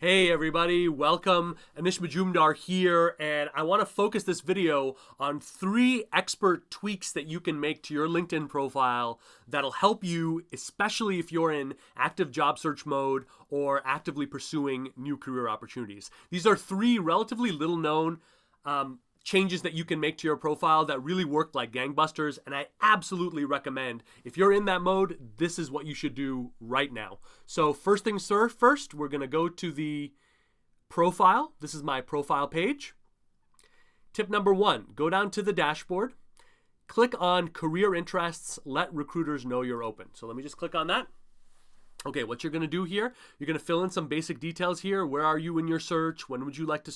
Hey everybody, welcome. Anish Majumdar here, and I want to focus this video on 3 expert tweaks that you can make to your LinkedIn profile that'll help you, especially if you're in active job search mode or actively pursuing new career opportunities. These are 3 relatively little known changes that you can make to your profile that really work like gangbusters, and I absolutely recommend, if you're in that mode, this is what you should do right now. So first things first, we're going to go to the profile. This is my profile page. Tip number 1, go down to the dashboard, click on career interests, let recruiters know you're open. So let me just click on that. Okay, what you're going to do here, you're going to fill in some basic details here. Where are you in your search? When would you like to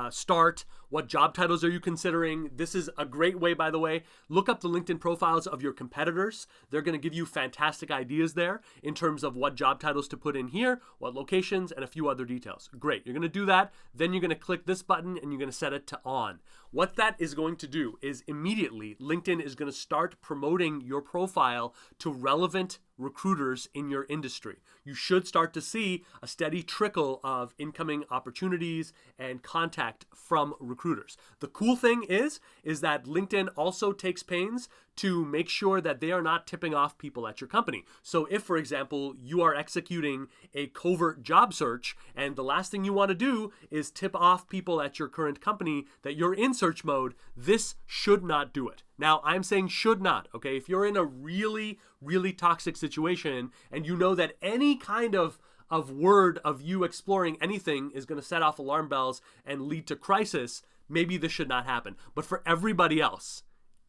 start? What job titles are you considering? This is a great way, by the way. Look up the LinkedIn profiles of your competitors. They're going to give you fantastic ideas there in terms of what job titles to put in here, what locations, and a few other details. Great. You're going to do that. Then you're going to click this button and you're going to set it to on. What that is going to do is immediately LinkedIn is going to start promoting your profile to relevant recruiters in your industry. You should start to see a steady trickle of incoming opportunities and contact from recruiters. The cool thing is that LinkedIn also takes pains to make sure that they are not tipping off people at your company. So if, for example, you are executing a covert job search and the last thing you want to do is tip off people at your current company that you're in search mode, this should not do it. Now, I'm saying should not, okay? If you're in a really, really toxic situation and you know that any kind of word of you exploring anything is going to set off alarm bells and lead to crisis, maybe this should not happen. But for everybody else,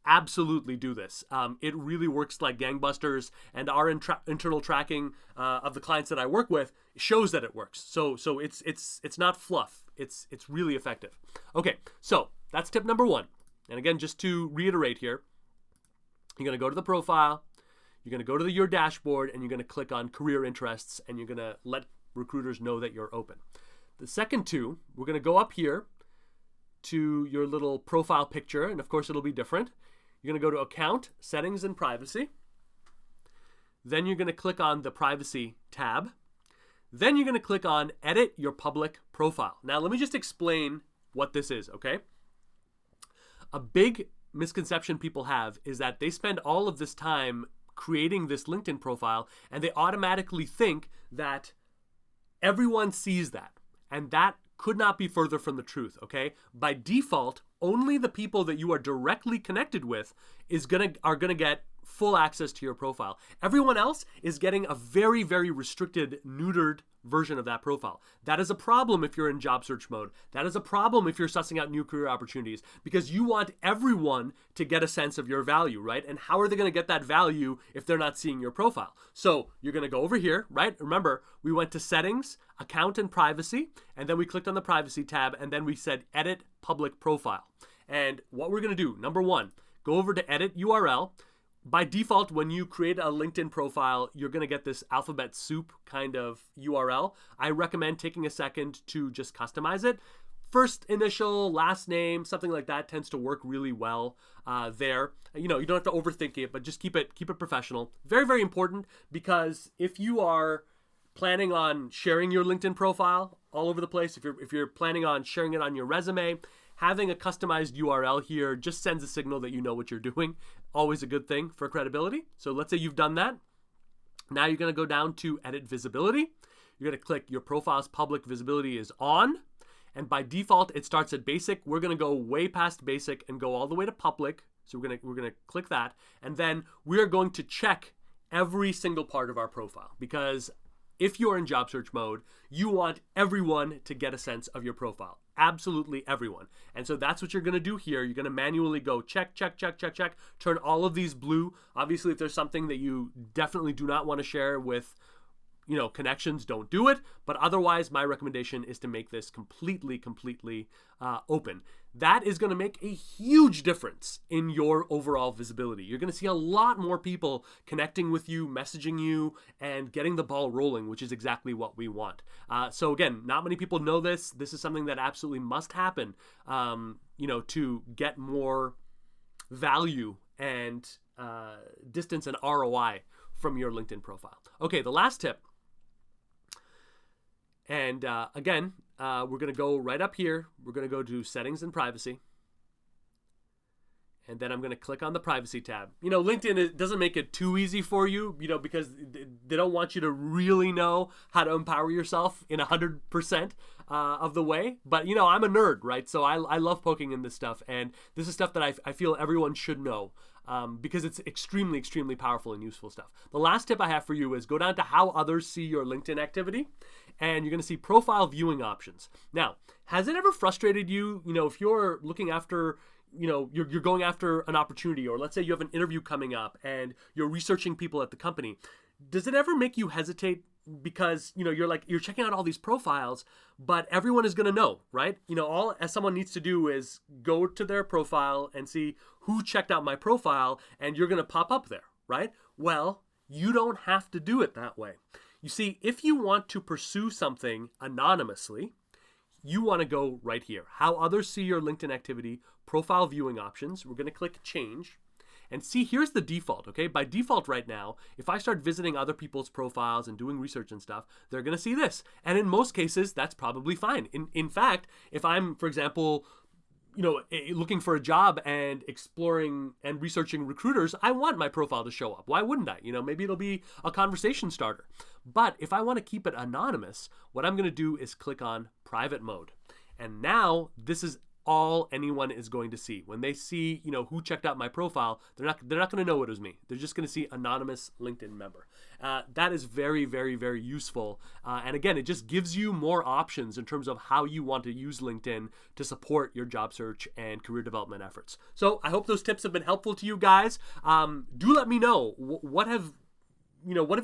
absolutely do this. It really works like gangbusters, and our internal tracking of the clients that I work with shows that it works. So it's not fluff. It's really effective. Okay, so that's tip number 1. And again, just to reiterate here, you're going to go to the profile, you're going to go to your dashboard, and you're going to click on career interests, and you're going to let recruiters know that you're open. The second 2, we're going to go up here to your little profile picture, and of course it'll be different. You're going to go to account, settings, and privacy. Then you're going to click on the privacy tab. Then you're going to click on edit your public profile. Now let me just explain what this is, okay? A big misconception people have is that they spend all of this time creating this LinkedIn profile and they automatically think that everyone sees that. And that could not be further from the truth, okay? By default, only the people that you are directly connected with are gonna get full access to your profile. Everyone else is getting a very, very restricted, neutered version of that profile. That is a problem if you're in job search mode. That is a problem if you're sussing out new career opportunities, because you want everyone to get a sense of your value, right? And how are they going to get that value if they're not seeing your profile? So you're going to go over here, right? Remember, we went to settings, account, and privacy, and then we clicked on the privacy tab, and then we said edit public profile. And what we're going to do, number 1, go over to edit URL. By default, when you create a LinkedIn profile, you're going to get this alphabet soup kind of URL. I recommend taking a second to just customize it. First initial, last name, something like that tends to work really well there. You don't have to overthink it, but just keep it professional. Very, very important, because if you are planning on sharing your LinkedIn profile all over the place, if you're planning on sharing it on your resume, having a customized URL here just sends a signal that you know what you're doing. Always a good thing for credibility. So let's say you've done that. Now you're going to go down to edit visibility. You're going to click your profile's public visibility is on. And by default, it starts at basic. We're going to go way past basic and go all the way to public. So we're going to click that. And then we're going to check every single part of our profile, because if you're in job search mode, you want everyone to get a sense of your profile. Absolutely everyone. And so that's what you're going to do here. You're going to manually go check, turn all of these blue. Obviously, if there's something that you definitely do not want to share with connections, don't do it. But otherwise, my recommendation is to make this completely open. That is going to make a huge difference in your overall visibility. You're going to see a lot more people connecting with you, messaging you, and getting the ball rolling, which is exactly what we want. So again, not many people know this. This is something that absolutely must happen, to get more value and distance and ROI from your LinkedIn profile. Okay, the last tip And again, we're going to go right up here. We're going to go to settings and privacy. And then I'm going to click on the privacy tab. LinkedIn, it doesn't make it too easy for you, because they don't want you to really know how to empower yourself in 100% of the way. But, I'm a nerd, right? So I love poking in this stuff. And this is stuff that I feel everyone should know because it's extremely, extremely powerful and useful stuff. The last tip I have for you is go down to how others see your LinkedIn activity. And you're going to see profile viewing options. Now, has it ever frustrated you, if you're looking after you're going after an opportunity, or let's say you have an interview coming up and you're researching people at the company, does it ever make you hesitate because, you're checking out all these profiles, but everyone is going to know, right? All as someone needs to do is go to their profile and see who checked out my profile, and you're going to pop up there, right? Well, you don't have to do it that way. You see, if you want to pursue something anonymously, you want to go right here. How others see your LinkedIn activity, profile viewing options. We're going to click change. And see, here's the default, okay? By default right now, if I start visiting other people's profiles and doing research and stuff, they're going to see this. And in most cases, that's probably fine. In fact, if I'm, for example, looking for a job and exploring and researching recruiters, I want my profile to show up. Why wouldn't I? Maybe it'll be a conversation starter. But if I want to keep it anonymous, what I'm going to do is click on private mode. And now this is all anyone is going to see. When they see, who checked out my profile, they're not going to know it was me. They're just going to see anonymous LinkedIn member. That is very, very, very useful. And again, it just gives you more options in terms of how you want to use LinkedIn to support your job search and career development efforts. So I hope those tips have been helpful to you guys. Do let me know what have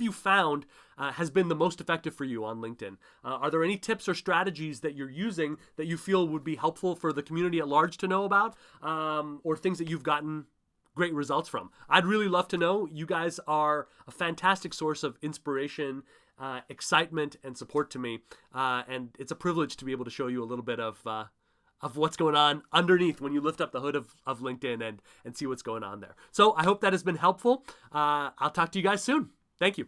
you found has been the most effective for you on LinkedIn? Are there any tips or strategies that you're using that you feel would be helpful for the community at large to know about, or things that you've gotten great results from? I'd really love to know. You guys are a fantastic source of inspiration, excitement, and support to me, and it's a privilege to be able to show you a little bit of what's going on underneath when you lift up the hood of LinkedIn and see what's going on there. So I hope that has been helpful. I'll talk to you guys soon. Thank you.